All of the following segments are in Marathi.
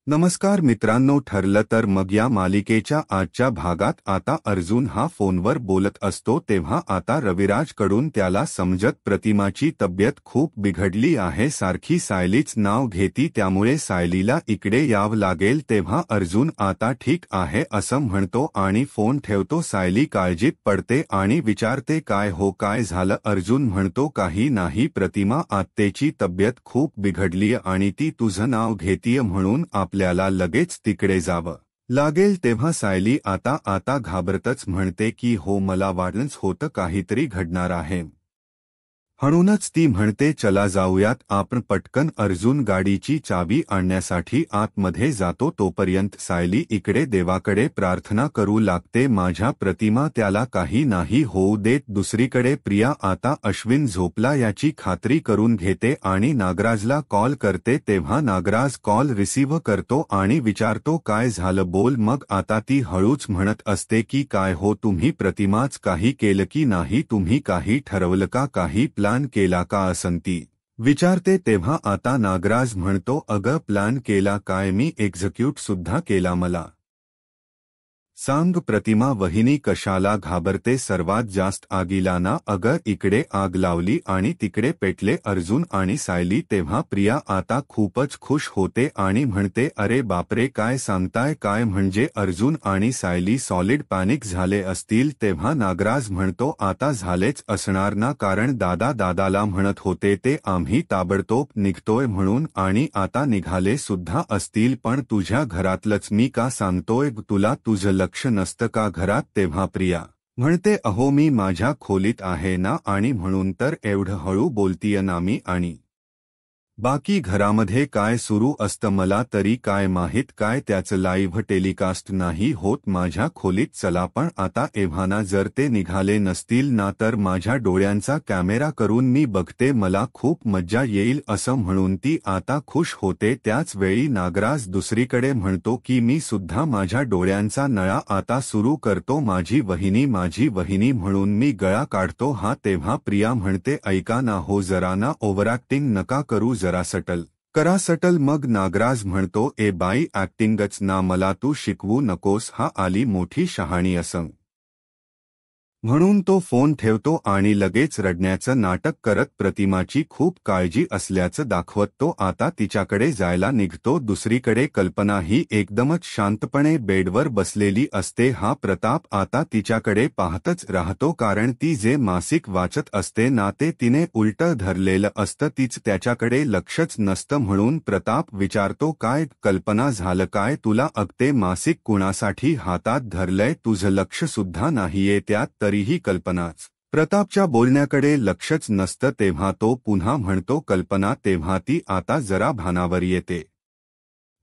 नमस्कार मित्रांनो, ठरलं तर मग या मालिकेच्या आजच्या भागात आता अर्जुन हा फोनवर बोलत असतो तेव्हा आता रविराजकडून त्याला समजत प्रतिमाची तब्येत खूप बिघडली आहे, सारखी सायलीच नाव घेती, त्यामुळे सायलीला इकडे यावं लागेल। तेव्हा अर्जुन आता ठीक आहे असं म्हणतो आणि फोन ठेवतो। सायली काळजीत पडते आणि विचारते काय काय झालं। अर्जुन म्हणतो काही नाही प्रतिमा, आत्तेची तब्येत खूप बिघडलीय आणि ती तुझं नाव घेतीय म्हणून आपल्याला लगेच तिकडे जावं लागेल। तेव्हा सायली आता घाबरतच म्हणते की हो, मला वाटलंच होतं काहीतरी घडणार आहे, म्हणूनच ती म्हणते चला जाऊयात आपण पटकन। अर्जुन गाडीची चावी आणण्यासाठी आतमध्ये जातो, तोपर्यंत सायली इकडे देवाकडे प्रार्थना करू लागते, माझ्या प्रतिमा त्याला काही नाही होऊ देत। दुसरीकडे प्रिया आता अश्विन झोपला याची खात्री करून घेते आणि नागराजला कॉल करते। तेव्हा नागराज कॉल रिसीव्ह करतो आणि विचारतो काय झालं बोल। मग आता ती हळूच म्हणत असते की काय हो, तुम्ही प्रतिमाच काही केलं की नाही, तुम्ही काही ठरवलं का, काही प्लान केला का असं ती विचारते। तेव्हा आता नागराज म्हणतो अगं प्लान केला काय, मी एक्झिक्यूट सुद्धा केला, मला सांग। प्रतिमा वहिनी कशाला घाबरते, सर्वात जास्त आगीला ना, अगं इकडे आग लावली आणि तिकडे पेटले अर्जुन आणि सायली। तेव्हा प्रिया आता खूपच खुश होते आणि म्हणते अरे बापरे, काय सांगताय, काय म्हणजे अर्जुन आणि सायली सॉलिड पॅनिक झाले असतील। तेव्हा नागराज म्हणतो आता झालेच असणार ना, कारण दादाला म्हणत होते ते आम्ही ताबडतोब निघतोय म्हणून आणि आता निघाले सुद्धा असतील, पण तुझ्या घरातलंच मी का सांगतोय, तुला तुझं लक्ष नसतं का घरात। तेव्हा प्रिया म्हणते अहो मी माझ्या खोलीत आहे ना, आणि म्हणून तर एवढं हळू बोलतीय ना मी, आणि बाकी घरामध्ये काय सुरू असतं मला तरी काय माहित, काय त्याचं लाईव्ह टेलिकास्ट नाही होत माझ्या खोलीत। चला पण आता एव्हाना जर ते निघाले नसतील ना, तर माझ्या डोळ्यांचा कॅमेरा करून मी बघते, मला खूप मज्जा येईल असं म्हणून ती आता खुश होते। त्याच वेळी नागराज दुसरीकडे म्हणतो की मी सुद्धा माझ्या डोळ्यांचा नळा आता सुरू करतो, माझी वहिनी म्हणून मी गळा काढतो हा। तेव्हा प्रिया म्हणते ऐका ना हो, जरा ना ओव्हरॅक्टिंग नका करू, जरा सटल करा सटल। मग नागराज म्हणतो ए बाई, ऍक्टिंगच ना, मला तू शिकवू नकोस हा, आली मोठी शहाणी असं म्हणून तो फोन ठेवतो आणि लगेच रडण्याचं नाटक करत प्रतिमाची खूप काळजी असल्याचं दाखवत तो आता तिच्याकडे जायला निघतो। दुसरीकडे कल्पना ही एकदमच शांतपणे बेडवर बसलेली असते, हा प्रताप आता तिच्याकडे पाहतच राहतो, कारण ती जे मासिक वाचत असते ना ते तिने उलटं धरलेलं असतं, तीच त्याच्याकडे लक्षच नसतं। म्हणून प्रताप विचारतो काय कल्पना झालं काय तुला, अगते मासिक कुणासाठी हातात धरलंय, तुझं लक्ष सुद्धा नाहीये त्यात, तरीही कल्पनाच प्रतापच्या बोलण्याकडे लक्षच नसतं। तेव्हा तो पुन्हा म्हणतो कल्पना, तेव्हा ती आता जरा भानावर येते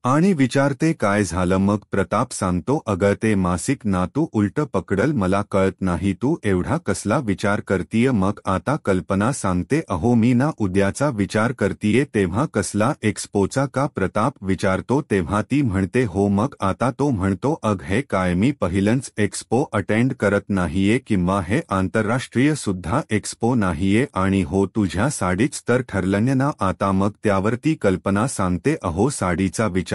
आणि विचारते काय झालं। मग प्रताप सांगतो अगं ते मासिक ना, तू उलट पकडल, मला कळत नाही तू एवढा कसला विचार करतीय। मग आता कल्पना सांगते अहो मी ना उद्याचा विचार करतीये। तेव्हा कसला, एक्स्पोचा का, प्रताप विचारतो। तेव्हा ती म्हणते हो। मग आता तो म्हणतो अग हे काय, मी पहिलंच एक्स्पो अटेंड करत नाहीये, किंवा हे आंतरराष्ट्रीय सुद्धा एक्स्पो नाहीये, आणि हो तुझ्या साडीच तर ठरलं ना आता। मग त्यावरती कल्पना सांगते अहो साडीचा विचार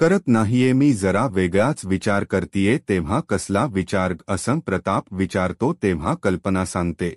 करत नाहीये मी, जरा वेगळाच विचार करतीये। तेव्हा कसला विचार असं प्रताप विचारतो। तेव्हा कल्पना सांगते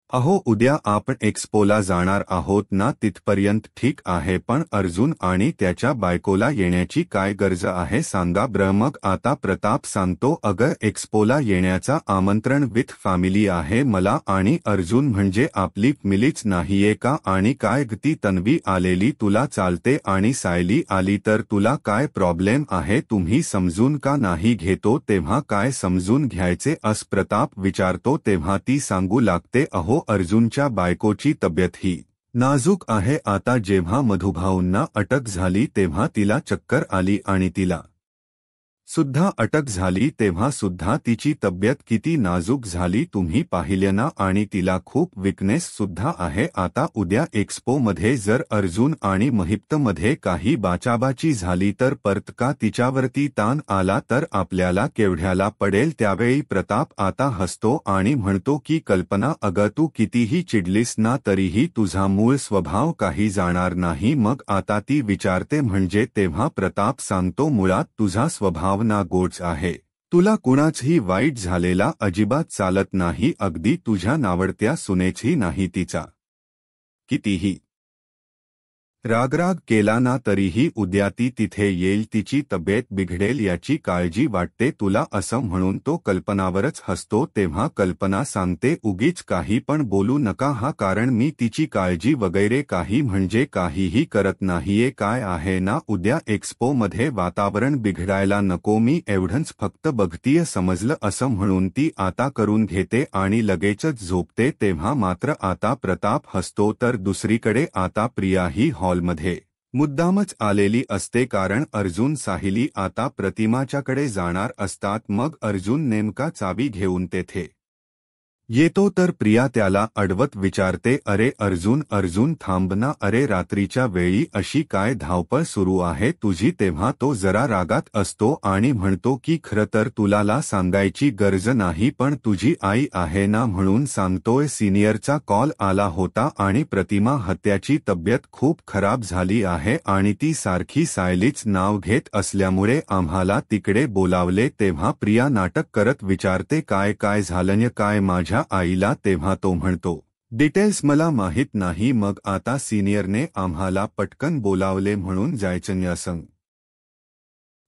अहो उद्या आपण एक्स्पोला जाणार आहोत ना, तिथपर्यंत ठीक आहे, पण अर्जुन आणि त्याच्या बायकोला येण्याची काय गरज आहे सांगा ब्र। मग आता प्रताप सांगतो अगं एक्स्पोला येण्याचा आमंत्रण विथ फॅमिली आहे मला, आणि अर्जुन म्हणजे आपली मिलीच नाहीये का, आणि काय ती तन्वी आलेली तुला चालते आणि सायली आली तर तुला काय प्रॉब्लेम आहे, तुम्ही समजून का नाही घेतो। तेव्हा काय समजून घ्यायचे अस प्रताप विचारतो। तेव्हा ती सांगू लागते अहो अर्जुनच्या बायकोची तब्येत ही नाजूक आहे, आता जेव्हा मधुभाऊंना अटक झाली तेव्हा तिला चक्कर आली आणि तिला सुद्धा अटक झाली तेव्हा सुद्धा तिची तब्येत किती नाजूक झाली तुम्ही पाहिले ना आणि तिला खूप विकनेस सुद्धा आहे आता उद्या एक्स्पो मध्ये जर अर्जुन आणि महिप्त मध्ये काही बाचाबाची झाली तर परत का तिच्यावरती ताण आला तर आपल्याला केवढ्याला पडेल त्यावेळी प्रताप आता हसतो आणि म्हणतो की कल्पना अगं तू कितीही चिडलीस ना तरीही तुझा मूळ स्वभाव काही जाणार नाही मग आता ती विचारते म्हणजे तेव्हा प्रताप सांगतो मुळात तुझा स्वभाव ना गोड्स आहे तुला कुणाचही वाईट झालेला अजिबात चालत नाही अगदी तुझ्या नावडत्या सुनेची नाही तिचा कितीही रागराग केला ना तरीही उद्या ती तिथे येईल तिची तब्येत बिघडेल याची काळजी वाटते तुला असं म्हणून तो कल्पनावरच हसतो तेव्हा कल्पना सांगते उगीच काही पण बोलू नका हा कारण मी तिची काळजी वगैरे काही म्हणजे काहीही करत नाहीये काय आहे ना उद्या एक्स्पो मध्ये वातावरण बिघडायला नको मी एवढंच फक्त बघतीय समजलं असं म्हणून ती आता करून घेते आणि लगेचच झोपते तेव्हा मात्र आता प्रताप हसतो तर दुसरीकडे आता प्रियाही हॉलमध्ये मुद्दामच आलेली असते कारण अर्जुन साहिली आता प्रतिमाच्याकडे जाणार असतात मग अर्जुन नेमका चावी घेऊन तेथे येतो तर प्रिया त्याला अडवत विचारते अरे अर्जुन अर्जुन थांब ना अरे रात्रीच्या वेळी अशी काय धावपळ सुरू आहे तुझी तेव्हा तो जरा रागात असतो आणि म्हणतो की खरं तर तुला सांगायची गरज नाही पण तुझी आई आहे ना म्हणून सांगतोय सिनियरचा कॉल आला होता आणि प्रतिमा हत्याची तब्येत खूप खराब झाली आहे आणि ती सारखी सायलीच नाव घेत असल्यामुळे आम्हाला तिकडे बोलावले तेव्हा प्रिया नाटक करत विचारते काय काय झालं काय माझ्या आईला तेव्हा तो म्हणतो डिटेल्स मला माहित नाही मग आता सिनियरने आम्हाला पटकन बोलावले म्हणून जायचं असं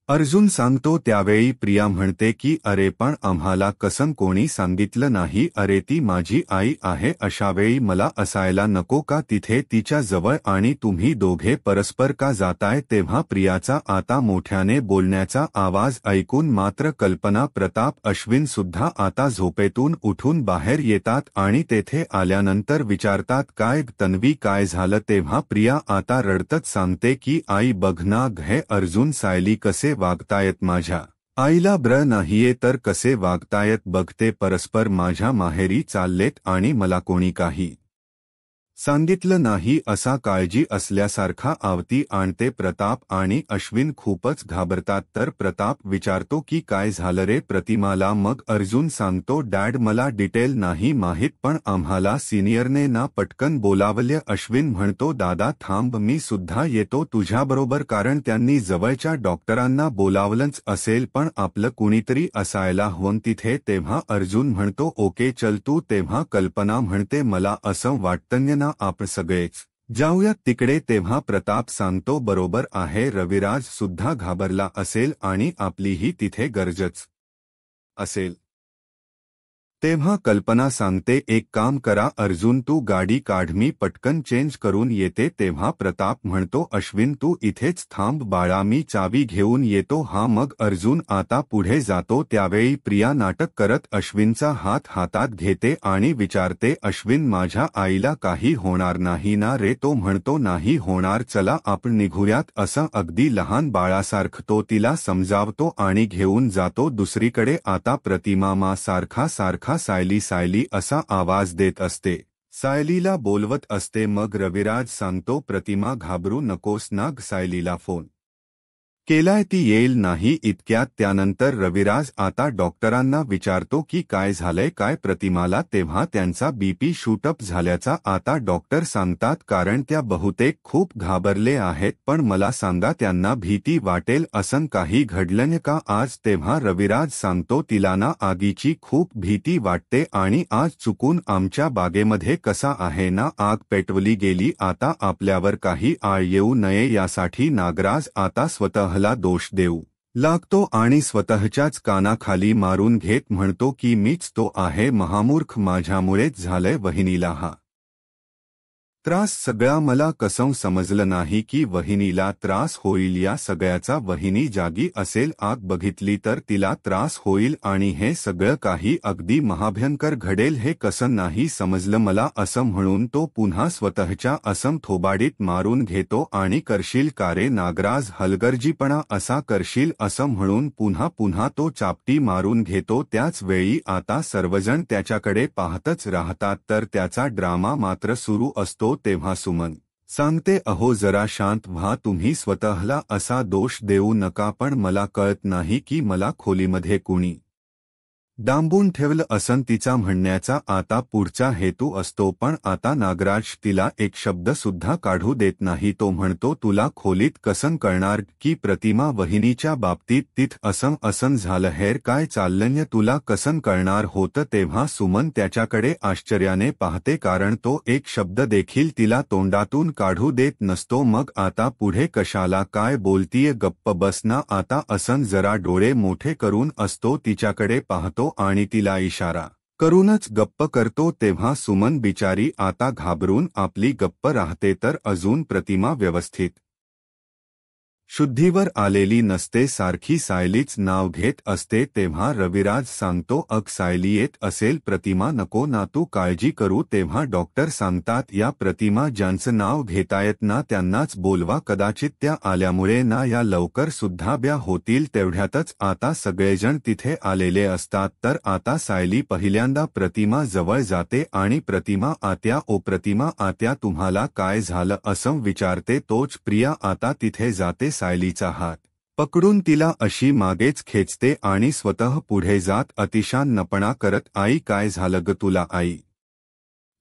अर्जुन सांगतो त्यावेळी प्रिया म्हणते की अरे पण आम्हाला कसं कोणी सांगितलं नाही अरे ती माझी आई आहे अशावेळी मला असायला नको का तिथे तिच्या जवळ आणि तुम्ही दोघे परस्पर का जाताय तेव्हा प्रियाचा आता मोठ्याने बोलण्याचा आवाज ऐकून मात्र कल्पना प्रताप अश्विन सुद्धा आता झोपेतून उठून बाहेर येतात आणि तेथे आल्यानंतर विचारतात काय तन्वी काय झालं तेव्हा प्रिया आता रडतच सांगते की आई बघ ना हे अर्जुन सायली कसे वागतायत माझ्या आईला ब्र नाहीये तर कसे वागतायत बघते परस्पर माझ्या माहेरी चाललेत आणि मला कोणी काही सांगितलं नाही असा काळजी असल्यासारखा आवती आणते प्रताप आणि अश्विन खूपच घाबरतात तर प्रताप विचारतो की काय झालं रे प्रतिमाला मग अर्जुन सांगतो डॅड मला डिटेल नाही माहीत पण आम्हाला सिनियरने ना पटकन बोलावले अश्विन म्हणतो दादा थांब मी सुद्धा येतो तुझ्याबरोबर कारण त्यांनी जवळच्या डॉक्टरांना बोलावलंच असेल पण आपलं कुणीतरी असायला हवं तिथे तेव्हा अर्जुन म्हणतो ओके चल तू तेव्हा कल्पना म्हणते मला असं वाटतं आपण सगळेच जाऊयात तिकडे तेव्हा प्रताप सांगतो बरोबर आहे रविराज सुद्धा घाबरला असेल आणि आपलीही तिथे गरजच असेल तेव्हा कल्पना सांगते एक काम करा अर्जुन तू गाडी काढ मी पटकन चेंज करून येते तेव्हा प्रताप म्हणतो अश्विन तू इथेच थांब बाळा मी चावी घेऊन येतो हा मग अर्जुन आता पुढे जातो त्यावेळी प्रिया नाटक करत अश्विनचा हात हातात घेते आणि विचारते अश्विन माझ्या आईला काही होणार नाही ना रे तो म्हणतो नाही होणार चला आपण निघूयात असं अगदी लहान बाळासारखं तो तिला समजावतो आणि घेऊन जातो दुसरीकडे आता प्रतिमा सारखा सायली सायली असा आवाज देत असते सायलीला बोलवत असते मग रविराज सांगतो प्रतिमा घाबरू नकोस ना सायलीला फोन केलाय ती येईल नाही इतक्यात त्यानंतर रविराज आता डॉक्टरांना विचारतो की काय झालंय काय प्रतिमाला तेव्हा त्यांचा बीपी शूटअप झाल्याचा आता डॉक्टर सांगतात कारण त्या बहुतेक खूप घाबरले आहेत पण मला सांगा त्यांना भीती वाटेल असं काही घडलं का आज तेव्हा रविराज सांगतो तिला ना आगीची खूप भीती वाटते आणि आज चुकून आमच्या बागेमध्ये कसा आहे ना आग पेटवली गेली आता आपल्यावर काही आळ येऊ नये यासाठी नागराज आता स्वतः ला दोष देऊ लागतो आणि स्वतःच्याच कानाखाली मारून घेत म्हणतो की मीच तो आहे महामूर्ख माझ्यामुळेच झालंय वहिनीला हा त्रास सगळा मला कसं समजलं नाही की वहिनीला त्रास होईल या सगळ्याचा. वहिनी जागी असेल, आग बघितली तर तिला त्रास होईल आणि हे सगळं काही अगदी महाभयंकर घडेल हे कसं नाही समजलं मला. असं म्हणून तो पुन्हा स्वतःच्या असम थोबाडीत मारून घेतो आणि करशील का रे नागराज, हलगर्जीपणा असा करशील असं म्हणून पुन्हा पुन्हा तो चापटी मारून घेतो. त्याच वेळी आता सर्वजण त्याच्याकडे पाहतच राहतात तर त्याचा ड्रामा मात्र सुरू असतो. तेव्हा सुमन सांगते, अहो जरा शांत व्हा, तुम्ही स्वतःला असा दोष देऊ नका. पण मला कळत नाही की मला खोलीमध्ये कुणी डांबून ठेवलं असन. तिचा म्हणण्याचा आता पुढचा हेतू असतो, पण आता नागराज तिला एक शब्द सुद्धा काढू देत नाही. तो म्हणतो, तुला खोलीत कसं कळणार की प्रतिमा वहिनीच्या बाबतीत तिथ असं झालं हेर काय चाललंय, तुला कसं कळणार होतं. तेव्हा सुमन त्याच्याकडे आश्चर्याने पाहते, कारण तो एक शब्द देखील तिला तोंडातून काढू देत नसतो. मग आता पुढे कशाला काय बोलतीये, गप्प बस ना आता, असं जरा डोळे मोठे करून असतो तिच्याकडे पाहतो आणि तिला इशारा करूनच गप्प करतो. तेव्हा सुमन बिचारी आता घाबरून आपली गप्प राहते, तर अजून प्रतिमा व्यवस्थित शुद्धीवर आलेली नसते, सारखी सायलीच नाव घेत असते. तेव्हा रविराज सांगतो, अग सायली येत असेल, प्रतिमा नको ना तू काळजी करू. तेव्हा डॉक्टर सांगतात, या प्रतिमा ज्यांचं नाव घेतायत ना त्यांनाच बोलवा, कदाचित त्या आल्यामुळे ना या लवकर सुद्धा ब्या होतील. तेवढ्यातच आता सगळेजण तिथे आलेले असतात, तर आता सायली पहिल्यांदा प्रतिमा जवळ जाते आणि प्रतिमा आत्या, ओ प्रतिमा आत्या तुम्हाला काय झालं असं विचारते. तोच प्रिया आता तिथे जाते, सायलीचा हात पकडून तिला अशी मागेच खेचते आणि स्वतः पुढे जात अतिशानपणा करत, आई काय झालं ग तुला, आई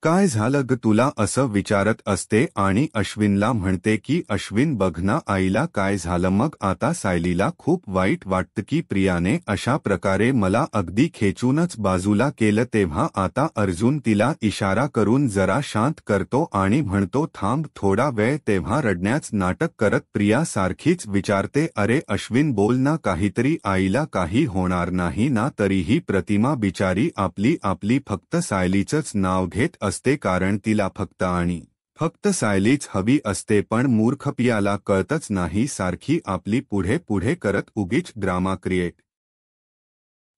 काय झालं ग तुला असं विचारत असते आणि अश्विनला म्हणते की अश्विन बघ ना आईला काय झालं. मग आता सायलीला खूप वाईट वाटतं की प्रियाने अशा प्रकारे मला अगदी खेचूनच बाजूला केलं. तेव्हा आता अर्जुन तिला इशारा करून जरा शांत करतो आणि म्हणतो, थांब थोडा वेळ. तेव्हा रडण्याच नाटक करत प्रिया सारखीच विचारते, अरे अश्विन बोल ना काहीतरी, आईला काही होणार नाही ना. तरीही प्रतिमा बिचारी आपली फक्त सायलीचंच नाव घेत असते, कारण तिला फक्त आणि फक्त सायलीच हवी असते. पण मूर्ख प्रियाला कळतच नाही, सारखी आपली पुढे करत उगीच ड्रामा क्रिएट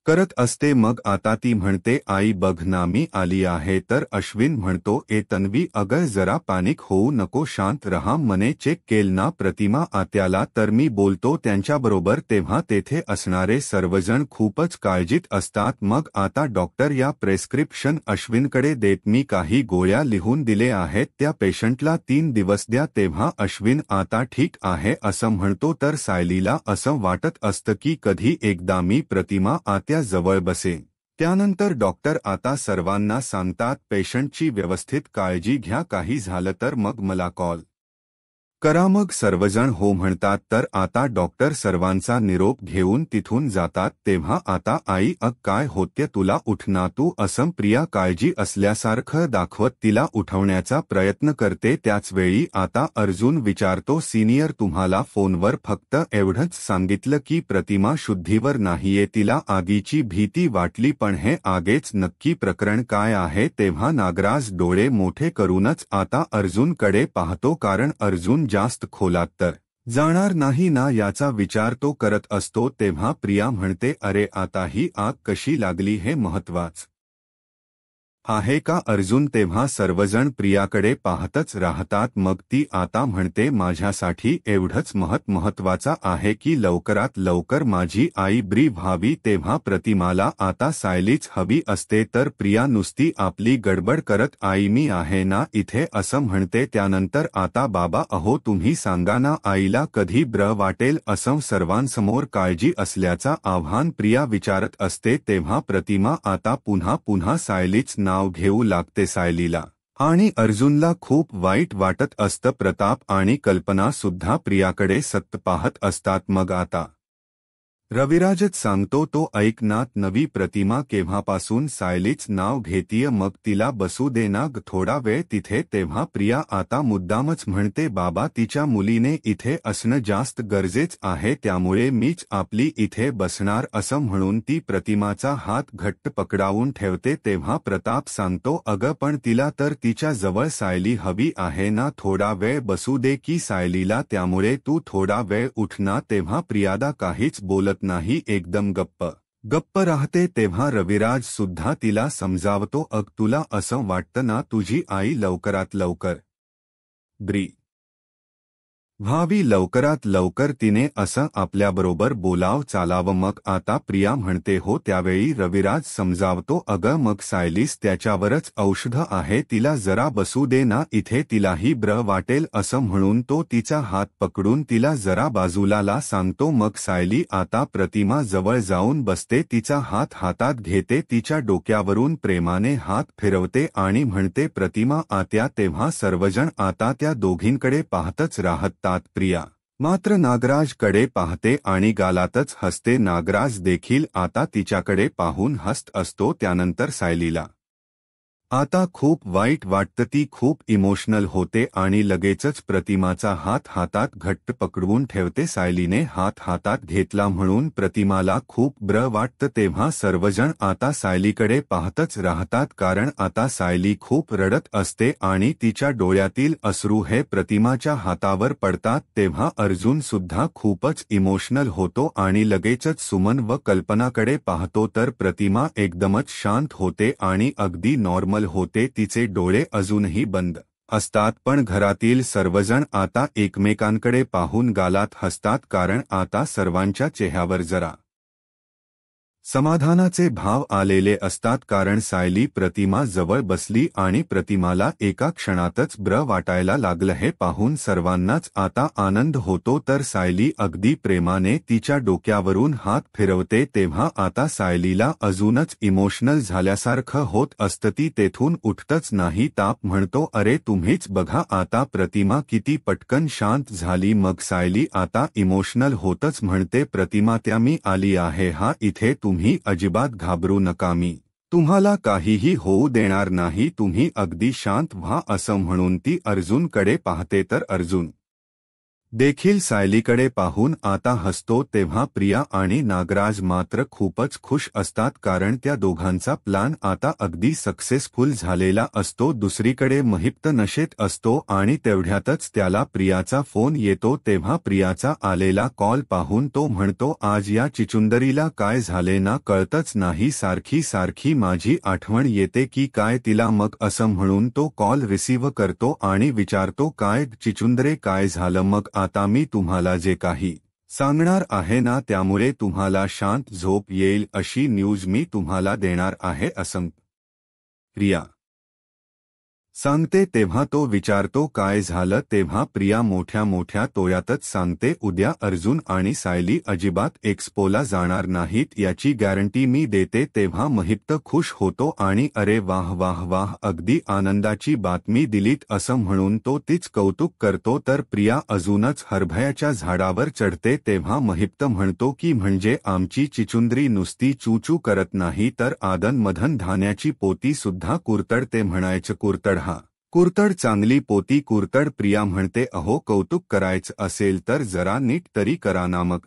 करत असते. मग आता ती म्हणते, आई बघ ना मी आली आहे. तर अश्विन म्हणतो, ए तन्वी अगं जरा पॅनिक होऊ नको, शांत रहा, मने चेक केल ना प्रतिमा आत्याला, तर मी बोलतो त्यांच्याबरोबर. तेव्हा तेथे असणारे सर्वजण खूपच काळजीत असतात. मग आता डॉक्टर या प्रेस्क्रिप्शन अश्विनकडे देत, मी काही गोळ्या लिहून दिले आहेत, त्या पेशंटला 3 दिवस द्या. तेव्हा अश्विन आता ठीक आहे असं म्हणतो, तर सायलीला असं वाटत असतं की कधी एकदा मी प्रतिमा आत्या जवळ बसेन. त्यानंतर डॉक्टर आता सर्वांना सांगतात, पेशंटची व्यवस्थित काळजी घ्या, काही झालं तर मग मला कॉल करा. मग सर्वजण हो म्हणतात. तर आता डॉक्टर सर्वांचा निरोप घेऊन तिथून जातात. तेव्हा आता आई, अग काय होते तुला, उठ ना तू, असं प्रिया काळजी असल्यासारखं दाखवत तिला उठवण्याचा प्रयत्न करते. त्याचवेळी आता अर्जुन विचारतो, सिनियर तुम्हाला फोनवर फक्त एवढंच सांगितलं की प्रतिमा शुद्धीवर नाहीये, तिला आगीची भीती वाटली, पण हे आगेच नक्की प्रकरण काय आहे. तेव्हा नागराज डोळे मोठे करूनच आता अर्जुनकडे पाहतो, कारण अर्जुन जास्त खोलात तर जाणार नाही ना याचा विचार तो करत असतो. तेव्हा प्रिया म्हणते, अरे आता ही आग कशी लागली हे महत्वाचं आहे का अर्जुन. तेव्हा सर्वजण प्रियाकडे पाहतच राहतात. मग ती आता म्हणते, माझ्यासाठी एवढंच महत्वाचा आहे की लवकरात लवकर माझी आई बरी व्हावी. तेव्हा प्रतिमाला आता सायलीच हवी असते, तर प्रिया नुसती आपली गडबड करत, आई मी आहे ना इथे असं म्हणते. त्यानंतर आता बाबा अहो तुम्ही सांगा ना आईला कधी ब्र वाटेल, असं सर्वांसमोर काळजी असल्याचा आव्हान प्रिया विचारत असते. तेव्हा प्रतिमा आता पुन्हा सायलीच नाव घेऊ लागते सायलीला, आणि अर्जुनला खूप वाईट वाटत असतं. प्रताप आणि कल्पना सुद्धा प्रियाकडे सतत पाहत असतात. मग आता रविराजच सांगतो तो ऐक ना, नवी प्रतिमा केव्हापासून सायलीच नाव घेतीय, मग तिला बसू दे ना ग थोडा वेळ तिथे. तेव्हा प्रिया आता मुद्दामच म्हणते, बाबा तिच्या मुलीने इथे असणं जास्त गरजेच आहे, त्यामुळे मीच आपली इथे बसणार असं म्हणून ती प्रतिमाचा हात घट्ट पकडावून ठेवते. तेव्हा प्रताप सांगतो, अगं पण तिला तर तिच्या जवळ सायली हवी आहे ना, थोडा वेळ बसू दे की सायलीला, त्यामुळे तू थोडा वेळ उठ ना. तेव्हा प्रियादा काहीच बोलत नाही, एकदम गप्प राहते. तेव्हा रविराज सुद्धा तिला समजावतो, अग तुला असं वाटतं ना तुझी आई लवकरात लवकर ब्री व्हावी, लवकरात लवकर तिने असं आपल्याबरोबर बोलाव चालावं. मग आता प्रिया म्हणते हो. त्यावेळी रविराज समजावतो, अगं मग सायलीस त्याच्यावरच औषध आहे, तिला जरा बसू दे ना इथे, तिलाही ब्र वाटेल असं म्हणून तो तिचा हात पकडून तिला जरा बाजूला ला सांगतो. मग सायली आता प्रतिमा जवळ जाऊन बसते, तिचा हात हातात घेते, तिच्या डोक्यावरून प्रेमाने हात फिरवते आणि म्हणते, प्रतिमा आत्या. तेव्हा सर्वजण आता त्या दोघींकडे पाहतच राहतात. प्रिया मात्र नागराजकडे पाहते आणि गालातच हसते. नागराज देखील आता तिच्याकडे पाहून हसत असतो. त्यानंतर सायलीला आता खूप वाईट वाटतं, ती खूप इमोशनल होते आणि लगेचच प्रतिमाचा हात हातात घट्ट पकडवून ठेवते. सायलीने हात हातात घेतला म्हणून प्रतिमाला खूप ब्र वाटतं. तेव्हा सर्वजण आता सायलीकडे पाहतच राहतात, कारण आता सायली खूप रडत असते आणि तिच्या डोळ्यातील अश्रू हे प्रतिमाच्या हातावर पडतात. तेव्हा अर्जुन सुद्धा खूपच इमोशनल होतो आणि लगेचच सुमन व कल्पनाकडे पाहतो, तर प्रतिमा एकदमच शांत होते आणि अगदी नॉर्मल होते. तिचे डोळे अजूनही बंद असतात, पण घरातील सर्वजण आता एकमेकांकडे पाहून गालात हसतात, कारण आता सर्वांच्या चेहऱ्यावर जरा समाधानाचे भाव आलेले असतात, कारण सायली प्रतिमा जवळ बसली आणि प्रतिमाला एका क्षणातच ब्र वाटायला लागलं. हे पाहून सर्वांनाच आता आनंद होतो, तर सायली अगदी प्रेमाने तिच्या डोक्यावरून हात फिरवते. तेव्हा आता सायलीला अजूनच इमोशनल झाल्यासारखं होत असतं, ती तेथून उठतच नाही. ताप म्हणतो, अरे तुम्हीच बघा आता प्रतिमा किती पटकन शांत झाली. मग सायली आता इमोशनल होतच म्हणते, प्रतिमा त्या मी आली आहे हा इथे, तुम्ही अजिबात घाबरू नका, मी तुम्हाला काहीही होऊ देणार नाही, तुम्ही अगदी शांत व्हा असं म्हणून ती अर्जुनकडे पाहते, तर अर्जुन देखील सायलीकडे पाहून आता हसतो. तेव्हा प्रिया आणि नागराज मात्र खूपच खुश असतात, कारण त्या दोघांचा प्लान आता अगदी सक्सेसफुल झालेला असतो. दुसरीकडे महिप्त नशेत असतो आणि तेवढ्यातच त्याला प्रियाचा फोन येतो. तेव्हा प्रियाचा आलेला कॉल पाहून तो म्हणतो, आज या चिचुंदरीला काय झाले ना कळतच नाही, सारखी सारखी माझी आठवण येते की काय तिला. मग असं म्हणून तो कॉल रिसीव्ह करतो आणि विचारतो, काय चिचुंदरे काय झालं. मग आता मी तुम्हाला जे काही सांगणार आहे ना, त्यामुळे तुम्हाला शांत झोप येईल अशी न्यूज मी तुम्हाला देणार आहे असं प्रिया सांगते. तेव्हा तो विचारतो, काय झालं. तेव्हा प्रिया मोठ्या मोठ्या तोयातच सांगते, उद्या अर्जुन आणि सायली अजिबात एक्स्पोला जाणार नाहीत याची गॅरंटी मी देते. तेव्हा महिप्त खुश होतो आणि अरे वाह वाह वाह, अगदी आनंदाची बातमी दिलीत असं म्हणून तो तीच कौतुक करतो. तर प्रिया अजूनच हरभऱ्याच्या झाडावर चढते. तेव्हा महिप्त म्हणतो की म्हणजे आमची चिचुंदरी नुसती चूचू करत नाही, तर आदनमधन धान्याची पोती सुद्धा कुरतडते म्हणायचं. कुरतड हा कुरतड चांगली पोती कुरतड. प्रिया म्हणते, अहो कौतुक करायचं असेल तर जरा नीट तरी करा ना. मग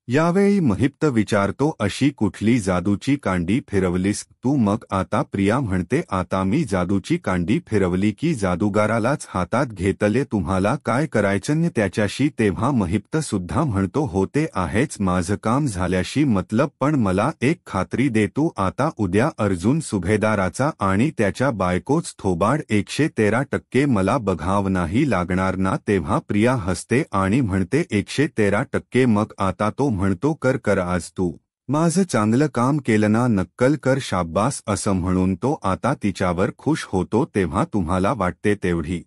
यावेळी महिप्त विचारतो, अशी कुठली जादूची कांडी फिरवलीस तू. मग आता प्रिया म्हणते, आता मी जादूची कांडी फिरवली की जादूगारालाच हातात घेतले, तुम्हाला काय करायचं त्याच्याशी. तेव्हा महिप्त सुद्धा म्हणतो, होते आहेच माझं काम झाल्याशी मतलब, पण मला एक खात्री दे, तू आता उद्या अर्जुन सुभेदाराचा आणि त्याच्या बायकोच थोबाड 113% मला बघाव नाही लागणार ना. तेव्हा प्रिया हसते आणि म्हणते, 113%. मग आता तो म्हणतो, कर आज तू माझं चांगलं काम केलं ना, नक्कल कर, शाब्बास असं म्हणून तो आता तिच्यावर खुश होतो. तेव्हा तुम्हाला वाटते तेवढी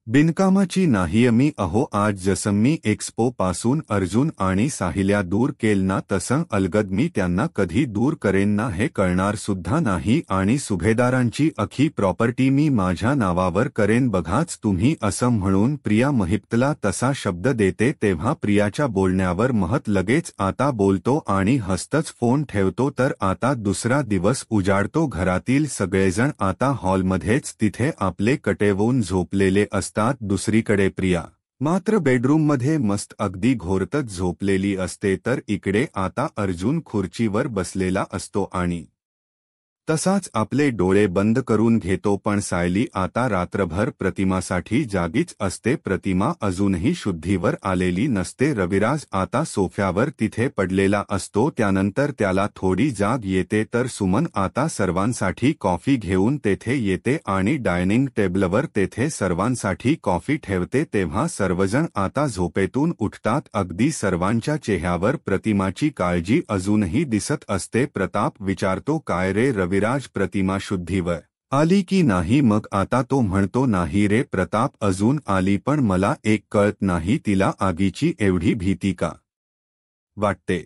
बिनकामाची नाही मी अहो आज जसं मी एक्स्पो पासून अर्जुन आणि साहिल्या दूर केल ना तसं अलगद मी त्यांना कधी दूर करेन ना हे कळणार सुद्धा नाही आणि सुभेदारांची अख्खी प्रॉपर्टी मी माझ्या नावावर करेन बघाच तुम्ही असं म्हणून प्रिया महिप्तला तसा शब्द देते तेव्हा प्रियाच्या बोलण्यावर महत लगेच आता बोलतो आणि हसतच फोन ठेवतो तर आता दुसरा दिवस उजाडतो घरातील सगळेजण आता हॉलमध्येच तिथे आपले कटेवून झोपलेले असतात दुसरीकडे प्रिया मात्र बेडरूममध्ये मस्त अगदी घोरतच झोपलेली असते तर इकडे आता अर्जुन खुर्चीवर बसलेला असतो आणि तसाच आपले डोळे बंद करून घेतो पण सायली आता रात्रभर प्रतिमासाठी जागीच असते प्रतिमा अजूनही शुद्धीवर आलेली नसते रविराज आता सोफ्यावर तिथे पडलेला असतो त्यानंतर त्याला थोडी जाग येते तर सुमन आता सर्वांसाठी कॉफी घेऊन तेथे येते आणि डायनिंग टेबलवर तेथे सर्वांसाठी कॉफी ठेवते तेव्हा सर्वजण आता झोपेतून उठतात अगदी सर्वांच्या चेहऱ्यावर प्रतिमाची काळजी अजूनही दिसत असते प्रताप विचारतो काय रे रविराज प्रतिमा शुद्धीवर आली की नाही मग आता तो म्हणतो नाही रे प्रताप अजून आली पण मला एक कळत नाही तिला आगीची एवढी भीती का वाटते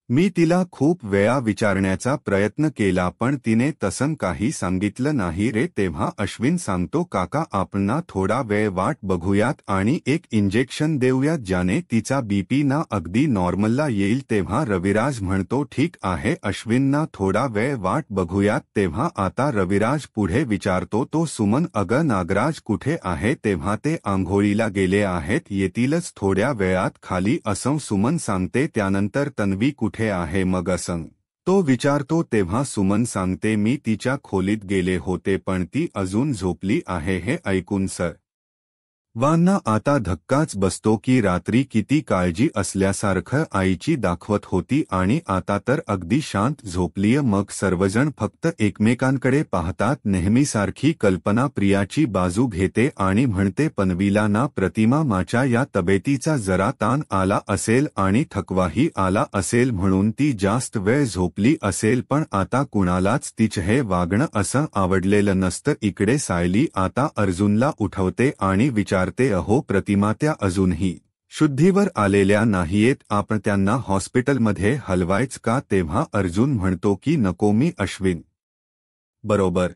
मी तिला खूप वेळा विचारण्याचा प्रयत्न केला पण तिने तसं काही सांगितलं नाही रे तेव्हा अश्विन सांगतो काका आपण थोडा वेळ वाट बघूयात आणि एक इंजेक्शन देऊयात ज्याने तिचा बीपी ना अगदी नॉर्मलला येईल तेव्हा रविराज म्हणतो ठीक आहे अश्विनना थोडा वेळ वाट बघूयात तेव्हा आता रविराज पुढे विचारतो तो सुमन अगं नागराज कुठे आहे तेव्हा ते आंघोळीला गेले आहेत येतीलच थोड्या वेळात खाली असं सुमन सांगते त्यानंतर तन्वी कुठे आहे मग असं तो विचारतो तेव्हा सुमन सांगते मी तिच्या खोलीत गेले होते पण ती अजून झोपली आहे हे ऐकून वांना आता धक्काच बसतो की रात्री किती काळजी असल्यासारखं आईची दाखवत होती आणि आता तर अगदी शांत झोपलीय मग सर्वजण फक्त एकमेकांकडे पाहतात नेहमीसारखी कल्पना प्रियाची बाजू घेते आणि म्हणते पनवीला ना प्रतिमा माच्या या तब्येतीचा जरा ताण आला असेल आणि थकवाही आला असेल म्हणून ती जास्त वेळ झोपली असेल पण आता कुणालाच तिचे हे वागणं असं आवडलेलं नसतं इकडे सायली आता अर्जुनला उठवते आणि विचारते अहो प्रतिमा त्या अजूनही शुद्धीवर आलेल्या नाहीयेत आपण त्यांना हॉस्पिटलमध्ये हलवायच का तेव्हा अर्जुन म्हणतो की नको मी अश्विन बरोबर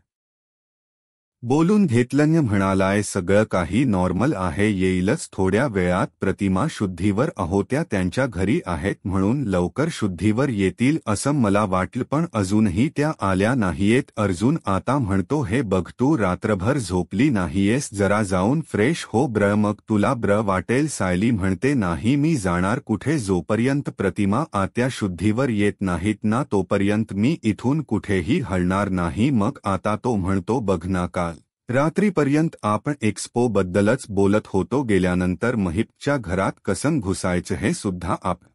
बोलून घेतलं म्हणालाय सगळं काही नॉर्मल आहे येईलच थोड्या वेळात प्रतिमा शुद्धीवर होत्या त्यांच्या घरी आहेत म्हणून लवकर शुद्धीवर येतील असं मला वाटलं पण अजूनही त्या आल्या नाहीयेत अर्जुन आता म्हणतो हे बघ तू रात्रभर झोपली नाहीयेस जरा जाऊन फ्रेश हो ब्र मग तुला ब्र वाटेल सायली म्हणते नाही मी जाणार कुठे जोपर्यंत प्रतिमा आत्या शुद्धीवर येत नाहीत ना तोपर्यंत मी इथून कुठेही हलणार नाही मग आता तो म्हणतो बघ ना का रात्रीपर्यंत आपण एक्स्पो बद्दलच बोलत होतो गेल्यानंतर महिपच्या घरात कसं घुसायचं हे सुद्धा आपण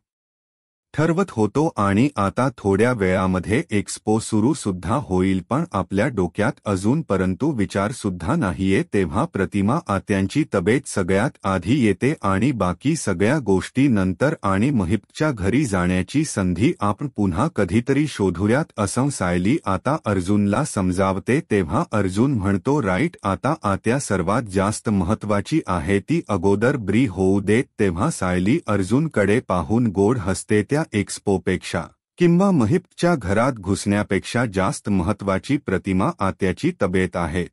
ठरवत होतो आणि आता थोड्या वेळामध्ये एक्स्पो सुरू सुद्धा होईल पण आपल्या डोक्यात अजून परंतु विचार सुद्धा नाहीये तेव्हा प्रतिमा आत्यांची तब्येत सगळ्यात आधी येते आणि बाकी सगळ्या गोष्टी नंतर आणि महिपच्या घरी जाण्याची संधी आपण पुन्हा कधीतरी शोधूयात असं सायली आता अर्जुनला समजावते तेव्हा अर्जुन म्हणतो राईट आता आत्या सर्वात जास्त महत्वाची आहे ती अगोदर ब्री होऊ देत तेव्हा सायली अर्जुनकडे पाहून गोड हसते त्या एक्स्पोपेक्षा किंवा महिपच्या घरात घुसण्यापेक्षा जास्त महत्वाची प्रतिमा आत्याची तब्येत आहे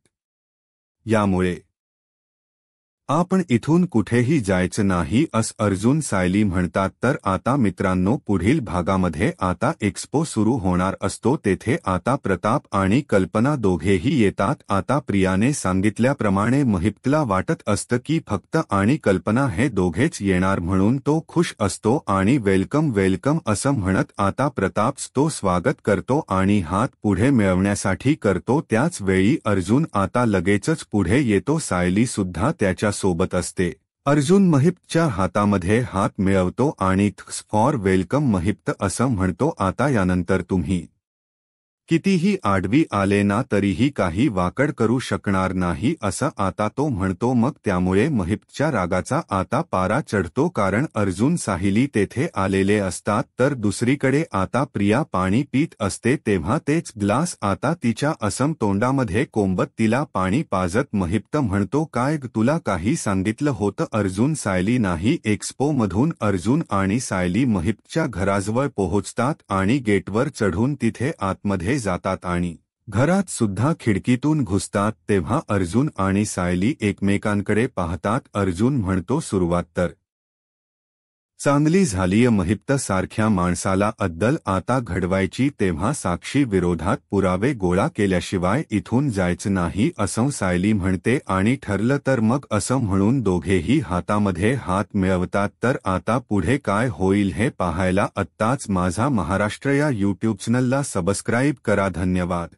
यामुळे आपण इथून कुठेही जायचं नाही असं अर्जुन सायली म्हणतात तर आता मित्रांनो पुढील भागामध्ये आता एक्स्पो सुरू होणार असतो तेथे आता प्रताप आणि कल्पना दोघेही येतात आता प्रियाने सांगितल्याप्रमाणे महिपला वाटत असतं की फक्त आणि कल्पना हे दोघेच येणार म्हणून तो खुश असतो आणि वेलकम वेलकम असं म्हणत आता प्रताप तो स्वागत करतो आणि हात पुढे मिळवण्यासाठी करतो त्याच वेळी अर्जुन आता लगेचच पुढे येतो सायली सुद्धा त्याच्या सोबत असते अर्जुन महिपच्या हातामध्ये हात मिळवतो आणि थँक्स फॉर वेलकम महिप असं म्हणतो आता यानंतर तुम्ही कितीही आडवी आले ना तरीही काही वाकड करू शकणार नाही असं आता तो म्हणतो. मग त्यामुळे महिपच्या रागाचा आता पारा चढतो, कारण अर्जुन साहिली तेथे आलेले असतात तर दुसरीकडे आता प्रिया पाणी पीत असते तेव्हा तेच ग्लास आता तिच्या असम तोंडामध्ये कोंबत तिला पाणी पाजत महिप्त म्हणतो, काय तुला काही सांगितलं होतं? अर्जुन सायली नाही. एक्स्पो मधून अर्जुन आणि सायली महिपच्या घराजवळ पोहोचतात आणि गेटवर चढून तिथे आतमध्ये जातात आणि घरात सुद्धा खिडकीतून घुसतात. तेव्हा अर्जुन आणि सायली एकमेकांकडे पाहतात. अर्जुन म्हणतो, सुरुवात तर चांगली झालीय महिप्त सारख्या माणसाला अद्दल आता घडवायची, तेव्हा साक्षी विरोधात पुरावे गोळा केल्याशिवाय इथून जायचं नाही असं सायली म्हणते. आणि ठरलं तर मग असं म्हणून दोघेही हातामध्ये हात मिळवतात. तर आता पुढे काय होईल हे पाहायला आत्ताच माझा महाराष्ट्र या यूट्यूब चॅनलला सबस्क्राईब करा. धन्यवाद.